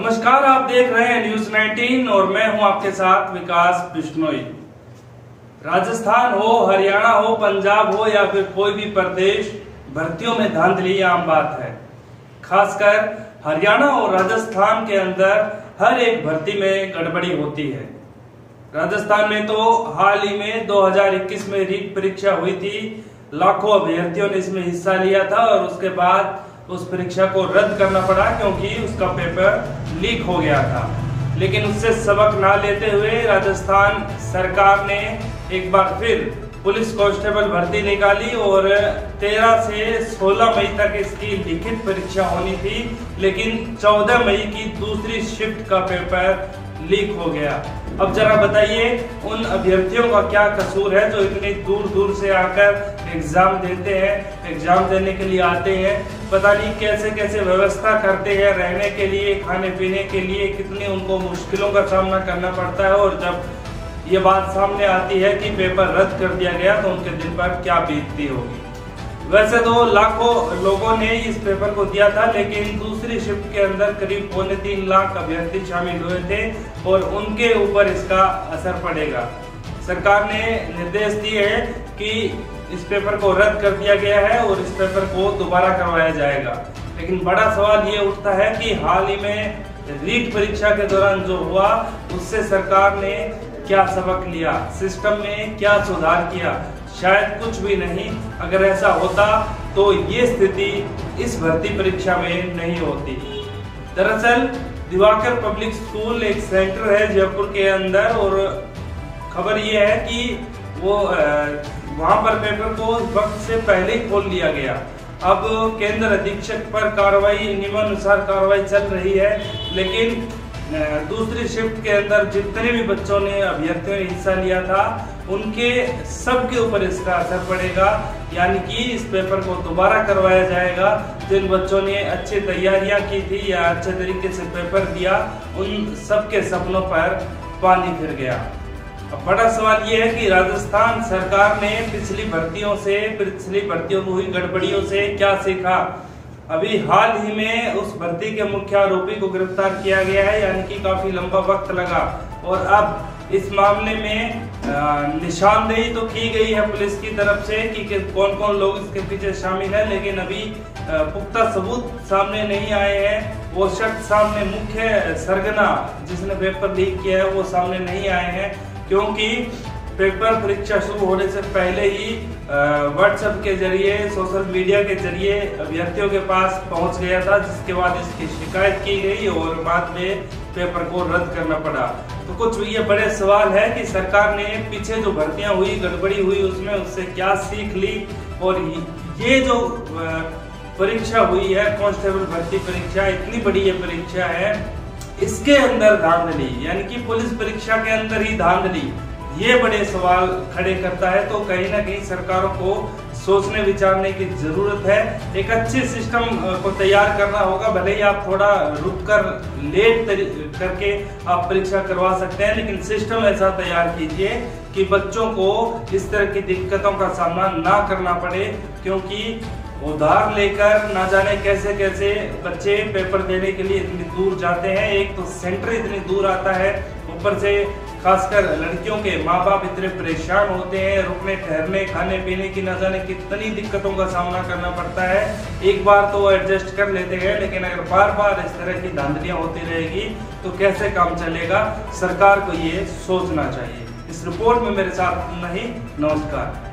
नमस्कार, आप देख रहे हैं न्यूज 19 और मैं हूं आपके साथ विकास बिश्नोई। राजस्थान हो, हरियाणा हो, पंजाब हो या फिर कोई भी प्रदेश, भर्तियों में धांधली आम बात है। खासकर हरियाणा और राजस्थान के अंदर हर एक भर्ती में गड़बड़ी होती है। राजस्थान में तो हाल ही में 2021 में रीट परीक्षा हुई थी। लाखों अभ्यर्थियों ने इसमें हिस्सा लिया था और उसके बाद उस परीक्षा को रद्द करना पड़ा क्योंकि उसका पेपर लीक हो गया था। लेकिन उससे सबक ना लेते हुए राजस्थान सरकार ने एक बार फिर पुलिस कांस्टेबल भर्ती निकाली और 13 से 16 मई तक इसकी लिखित परीक्षा होनी थी, लेकिन 14 मई की दूसरी शिफ्ट का पेपर लीक हो गया। अब जरा बताइए उन अभ्यर्थियों का क्या कसूर है जो इतनी दूर दूर से आकर एग्जाम देते हैं, एग्जाम देने के लिए आते हैं। पता नहीं कैसे कैसे व्यवस्था करते हैं रहने के लिए, खाने पीने के लिए, कितनी उनको मुश्किलों का सामना करना पड़ता है। और जब ये बात सामने आती है कि पेपर रद्द कर दिया गया तो उनके दिल पर क्या बीतती होगी। वैसे तो लाखों लोगों ने इस पेपर को दिया था, लेकिन दूसरी शिफ्ट के अंदर करीब 3.25 लाख अभ्यर्थी शामिल हुए थे और उनके ऊपर इसका असर पड़ेगा। सरकार ने निर्देश दिए हैं कि इस पेपर को रद्द कर दिया गया है और इस पेपर को दोबारा करवाया जाएगा। लेकिन बड़ा सवाल ये उठता है कि हाल ही में रीट परीक्षा के दौरान जो हुआ उससे सरकार ने क्या सबक लिया, सिस्टम में क्या सुधार किया? शायद कुछ भी नहीं। अगर ऐसा होता तो ये स्थिति इस भर्ती परीक्षा में नहीं होती। दरअसल दिवाकर पब्लिक स्कूल एक सेंटर है जयपुर के अंदर और खबर ये है कि वो वहां पर पेपर को वक्त से पहले ही खोल लिया गया। अब केंद्र अधीक्षक पर कार्रवाई, नियमानुसार कार्रवाई चल रही है, लेकिन दूसरी शिफ्ट के अंदर जितने भी बच्चों ने, अभ्यर्थियों ने हिस्सा लिया था उनके सबके ऊपर इसका असर पड़ेगा। यानी कि इस पेपर को दोबारा करवाया जाएगा। जिन बच्चों ने अच्छी तैयारियां की थी या अच्छे तरीके से पेपर दिया, उन सबके सपनों पर पानी फिर गया। अब बड़ा सवाल ये है कि राजस्थान सरकार ने पिछली भर्तियों को हुई गड़बड़ियों से क्या सीखा। अभी हाल ही में उस भर्ती के मुख्य आरोपी को गिरफ्तार किया गया है, यानी कि काफी लंबा वक्त लगा। और अब इस मामले में निशानदेही तो की गई है पुलिस की तरफ से कि कौन कौन लोग इसके पीछे शामिल है, लेकिन अभी पुख्ता सबूत सामने नहीं आए हैं। वो शख्स सामने, मुख्य सरगना जिसने पेपर लीक किया है, वो सामने नहीं आए हैं क्योंकि पेपर परीक्षा शुरू होने से पहले ही व्हाट्सएप के जरिए, सोशल मीडिया के जरिए अभ्यर्थियों के पास पहुंच गया था, जिसके बाद इसकी शिकायत की गई और बाद में पेपर को रद्द करना पड़ा। तो कुछ ये बड़े सवाल है कि सरकार ने पीछे जो भर्तियां हुई, गड़बड़ी हुई, उसमें उससे क्या सीख ली। और ये जो परीक्षा हुई है, कांस्टेबल भर्ती परीक्षा, इतनी बड़ी ये परीक्षा है, इसके अंदर धांधली, यानी कि पुलिस परीक्षा के अंदर ही धांधली, ये बड़े सवाल खड़े करता है। तो कहीं ना कहीं सरकारों को सोचने विचारने की जरूरत है। एक अच्छे सिस्टम को तैयार करना होगा। भले ही आप थोड़ा रुककर, लेट करके आप परीक्षा करवा सकते हैं, लेकिन सिस्टम ऐसा तैयार कीजिए कि बच्चों को इस तरह की दिक्कतों का सामना ना करना पड़े। क्योंकि उधार लेकर ना जाने कैसे कैसे बच्चे पेपर देने के लिए इतनी दूर जाते हैं। एक तो सेंटर इतनी दूर आता है, ऊपर से खासकर लड़कियों के माँ बाप इतने परेशान होते हैं, रुकने ठहरने, खाने पीने की ना जाने कितनी दिक्कतों का सामना करना पड़ता है। एक बार तो एडजस्ट कर लेते हैं, लेकिन अगर बार बार इस तरह की धांधलियां होती रहेगी तो कैसे काम चलेगा? सरकार को ये सोचना चाहिए। इस रिपोर्ट में मेरे साथ नहीं। नमस्कार।